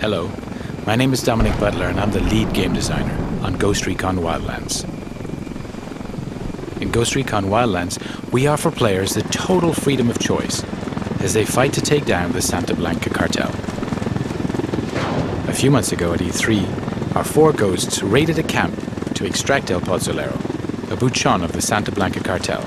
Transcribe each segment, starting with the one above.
Hello, my name is Dominic Butler and I'm the lead game designer on Ghost Recon Wildlands. In Ghost Recon Wildlands, we offer players the total freedom of choice as they fight to take down the Santa Blanca cartel. A few months ago at E3, our 4 ghosts raided a camp to extract El Pozolero, a buchon of the Santa Blanca cartel.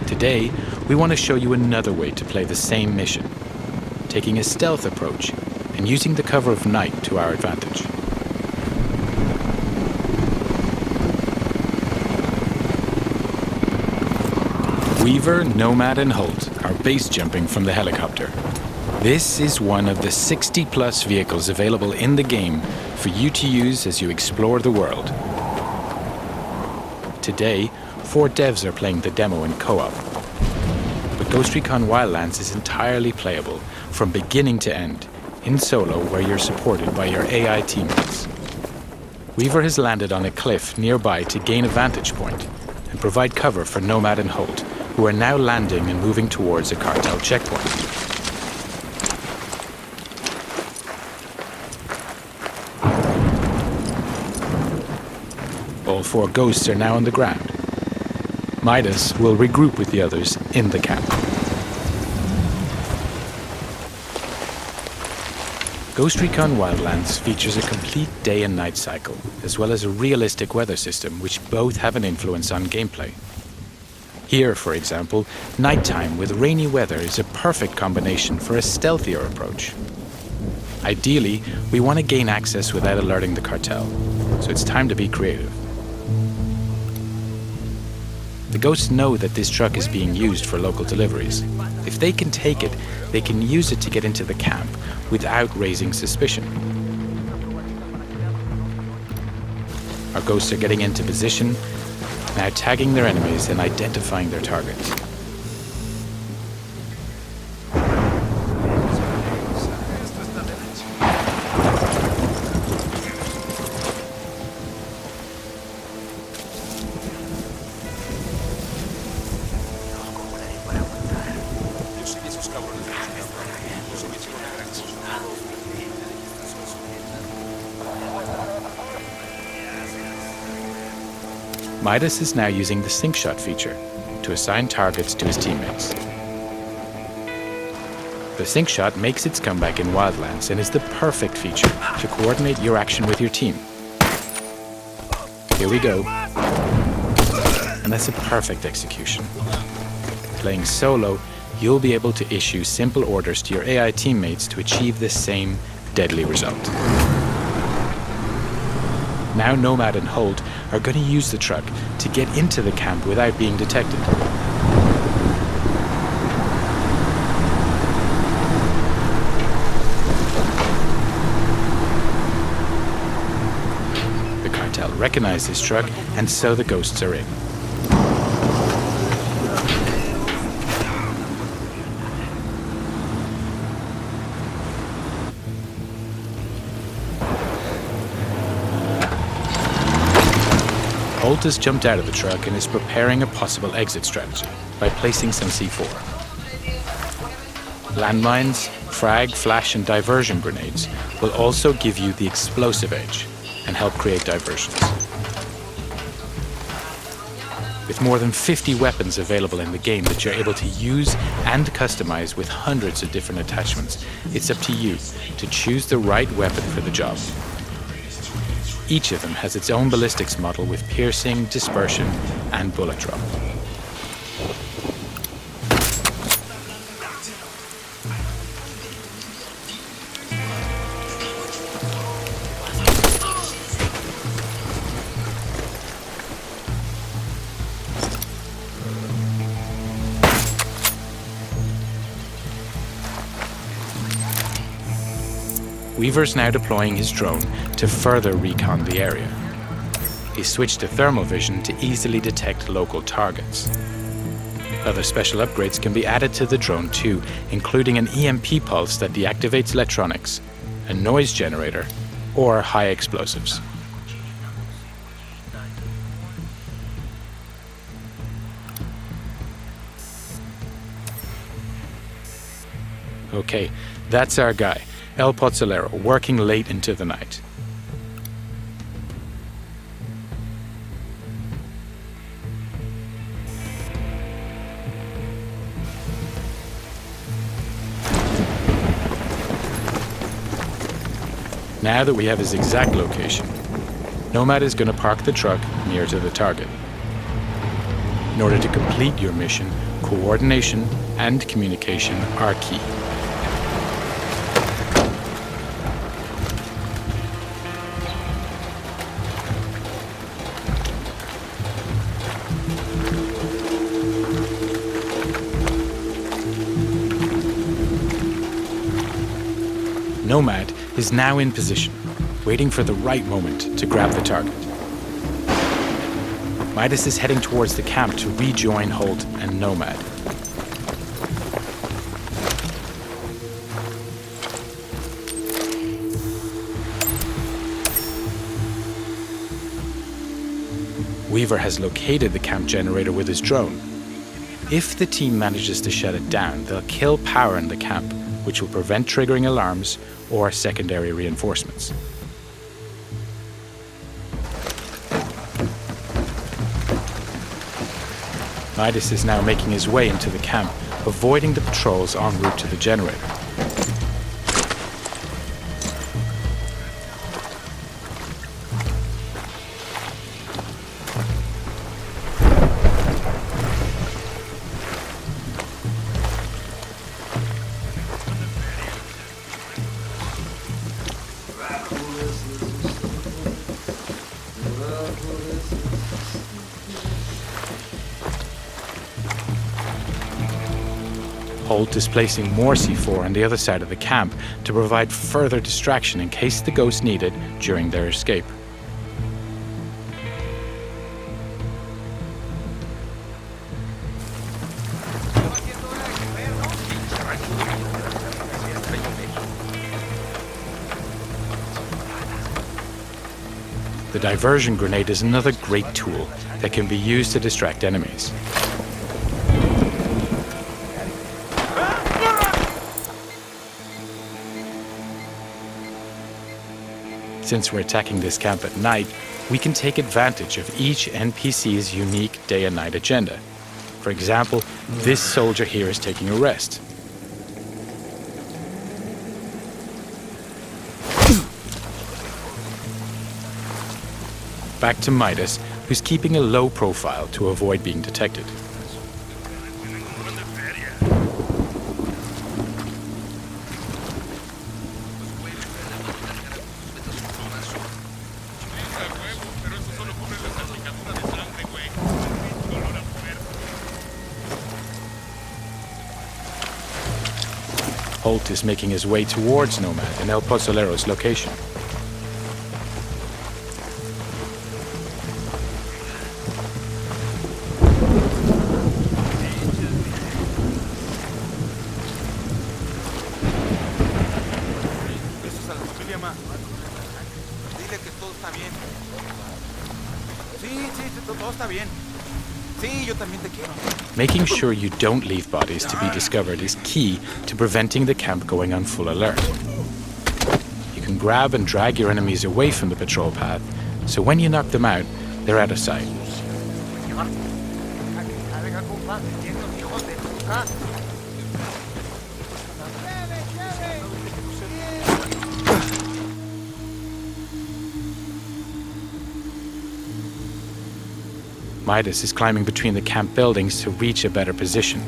Today, we want to show you another way to play the same mission, taking a stealth approach and using the cover of night to our advantage. Weaver, Nomad and Holt are base jumping from the helicopter. This is one of the 60+ vehicles available in the game for you to use as you explore the world. Today, 4 devs are playing the demo in co-op. But Ghost Recon Wildlands is entirely playable from beginning to end, in solo where you're supported by your AI teammates. Weaver has landed on a cliff nearby to gain a vantage point and provide cover for Nomad and Holt, who are now landing and moving towards a cartel checkpoint. All 4 ghosts are now on the ground. Midas will regroup with the others in the camp. Ghost Recon Wildlands features a complete day and night cycle, as well as a realistic weather system which both have an influence on gameplay. Here, for example, nighttime with rainy weather is a perfect combination for a stealthier approach. Ideally, we want to gain access without alerting the cartel, so it's time to be creative. The ghosts know that this truck is being used for local deliveries. If they can take it, they can use it to get into the camp without raising suspicion. Our ghosts are getting into position, now tagging their enemies and identifying their targets. Midas is now using the sync shot feature to assign targets to his teammates. The sync shot makes its comeback in Wildlands and is the perfect feature to coordinate your action with your team. Here we go. And that's a perfect execution. Playing solo, you'll be able to issue simple orders to your AI teammates to achieve the same deadly result. Now Nomad and Holt are going to use the truck to get into the camp without being detected. The cartel recognize this truck, and so the ghosts are in. Holt has jumped out of the truck and is preparing a possible exit strategy by placing some C4. Landmines, frag, flash and diversion grenades will also give you the explosive edge and help create diversions. With more than 50 weapons available in the game that you're able to use and customize with hundreds of different attachments, it's up to you to choose the right weapon for the job. Each of them has its own ballistics model with piercing, dispersion, and bullet drop. Weaver's now deploying his drone to further recon the area. He switched to thermal vision to easily detect local targets. Other special upgrades can be added to the drone too, including an EMP pulse that deactivates electronics, a noise generator, or high explosives. Okay, that's our guy. El Pozolero, working late into the night. Now that we have his exact location, Nomad is going to park the truck near to the target. In order to complete your mission, coordination and communication are key. Nomad is now in position, waiting for the right moment to grab the target. Midas is heading towards the camp to rejoin Holt and Nomad. Weaver has located the camp generator with his drone. If the team manages to shut it down, they'll kill power in the camp, which will prevent triggering alarms or secondary reinforcements. Midas is now making his way into the camp, avoiding the patrols en route to the generator. Holt is placing more C4 on the other side of the camp to provide further distraction in case the ghosts need it during their escape. The diversion grenade is another great tool that can be used to distract enemies. Since we're attacking this camp at night, we can take advantage of each NPC's unique day and night agenda. For example, this soldier here is taking a rest. Back to Midas, who's keeping a low profile to avoid being detected. Holt is making his way towards Nomad and El Pozolero's location. Making sure you don't leave bodies to be discovered is key to preventing the camp going on full alert. You can grab and drag your enemies away from the patrol path, so when you knock them out, they're out of sight. Midas is climbing between the camp buildings to reach a better position.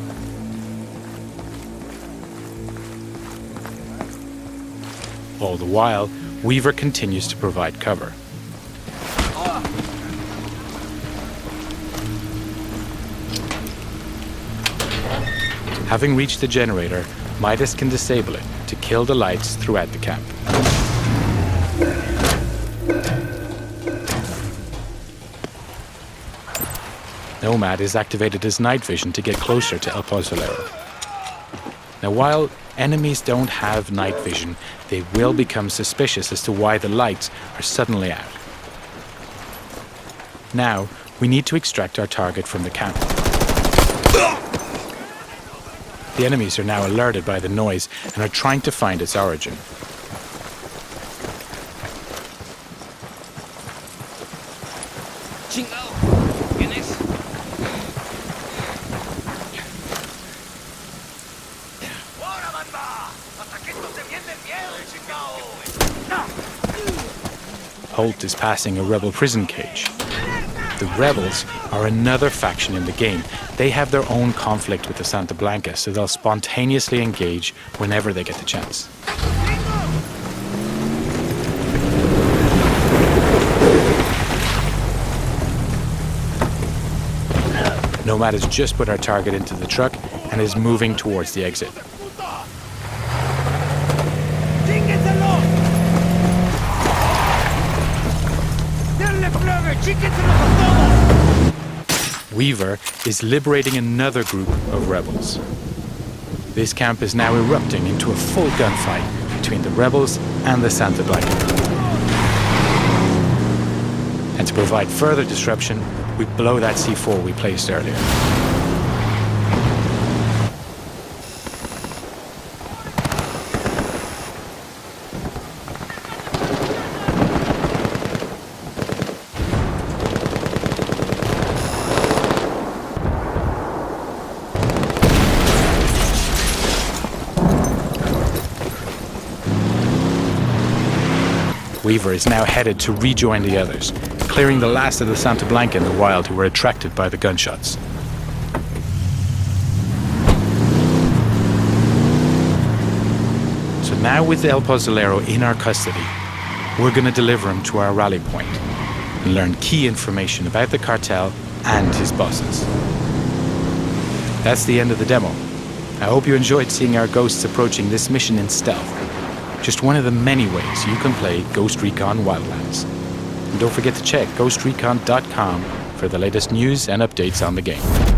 All the while, Weaver continues to provide cover. Having reached the generator, Midas can disable it to kill the lights throughout the camp. Nomad has activated his night vision to get closer to El Pozolero. Now, while enemies don't have night vision, they will become suspicious as to why the lights are suddenly out. Now, we need to extract our target from the camp. The enemies are now alerted by the noise and are trying to find its origin. Chingado. ¿Quién es? Holt is passing a rebel prison cage. The rebels are another faction in the game. They have their own conflict with the Santa Blanca, so they'll spontaneously engage whenever they get the chance. Nomad has just put our target into the truck and is moving towards the exit. Weaver is liberating another group of rebels. This camp is now erupting into a full gunfight between the rebels and the Santa Blanca. And to provide further disruption, we blow that C4 we placed earlier. Weaver is now headed to rejoin the others, clearing the last of the Santa Blanca in the wild who were attracted by the gunshots. So now with El Pozolero in our custody, we're going to deliver him to our rally point and learn key information about the cartel and his bosses. That's the end of the demo. I hope you enjoyed seeing our ghosts approaching this mission in stealth. Just one of the many ways you can play Ghost Recon Wildlands. And don't forget to check ghostrecon.com for the latest news and updates on the game.